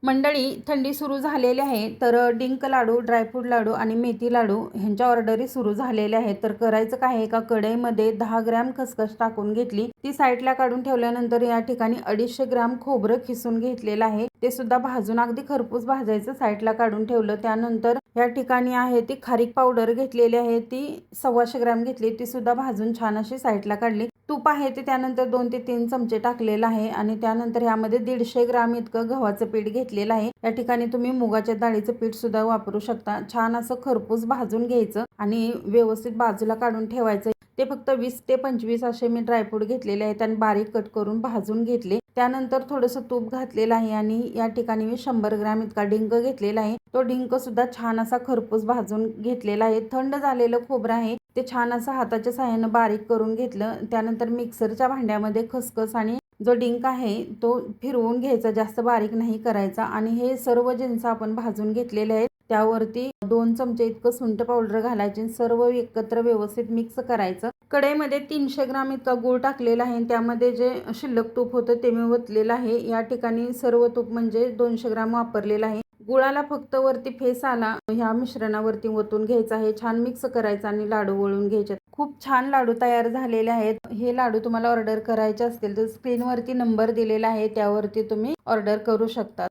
मंडळी, थंडी सुरू झालेली आहे, तर डिंक लाडू, ड्रायफ्रूट लाडू आणि मेथी लाडू ह्यांच्या ऑर्डरी सुरू झालेल्या आहेत. तर करायचं काय आहे, एका कढईमध्ये 10 ग्रॅम खसखस टाकून घेतली, ती साईडला काढून ठेवल्यानंतर या ठिकाणी 250 ग्रॅम खोबरं खिसून घेतलेलं आहे, ते सुद्धा भाजून अगदी खरपूस भाजायचं, साईडला काढून ठेवलं. त्यानंतर या ठिकाणी आहे ती खारीक पावडर घेतलेली आहे, ती 125 ग्रॅम घेतली, ती सुद्धा भाजून छान अशी साईडला काढली. तूप आहे ते त्यानंतर 2 ते 3 चमचे टाकलेलं आहे आणि त्यानंतर यामध्ये 150 ग्रॅम इतकं गव्हाचं पीठ घेतलेलं आहे. या ठिकाणी तुम्ही मुगाच्या डाळीचं पीठ सुद्धा वापरू शकता. छान असं खरपूस भाजून घ्यायचं आणि व्यवस्थित बाजूला काढून ठेवायचं. ते फक्त 20 ते 25 असे मी ड्रायफ्रूट घेतलेले आहेत आणि बारीक कट करून भाजून घेतले. त्यानंतर थोडंसं तूप घातलेलं आहे आणि या ठिकाणी मी 100 ग्रॅम इतका डिंक घेतलेला आहे. तो डिंक सुद्धा छान असा खरपूस भाजून घेतलेला आहे. थंड झालेलं खोबरं आहे ते छान असं हाताच्या साहाय्यानं बारीक करून घेतलं. त्यानंतर मिक्सरच्या भांड्यामध्ये खसखस आणि जो डिंक आहे तो फिरवून घ्यायचा, जास्त बारीक नाही करायचा आणि हे सर्व जिन्स आपण भाजून घेतलेले आहेत. त्यावरती 2 चमचे इतकं सुंठ पावडर घालायचे, सर्व एकत्र व्यवस्थित मिक्स करायचं. कढईमध्ये 300 ग्राम इतका गूळ टाकलेला आहे, त्यामध्ये जे शिल्लक तूप होतं ते मी ओतलेलं आहे. या ठिकाणी सर्व तूप म्हणजे 200 ग्राम वापरलेलं आहे. गुळाला फक्त वरती फेस आला ह्या मिश्रणावरती ओतून घ्यायचा आहे, छान मिक्स करायचं आणि लाडू वळून घ्यायचे. खूप छान लाडू तयार झालेले आहेत. हे लाडू तुम्हाला ऑर्डर करायचे असतील तर स्क्रीनवरती नंबर दिलेला आहे, त्यावरती तुम्ही ऑर्डर करू शकता.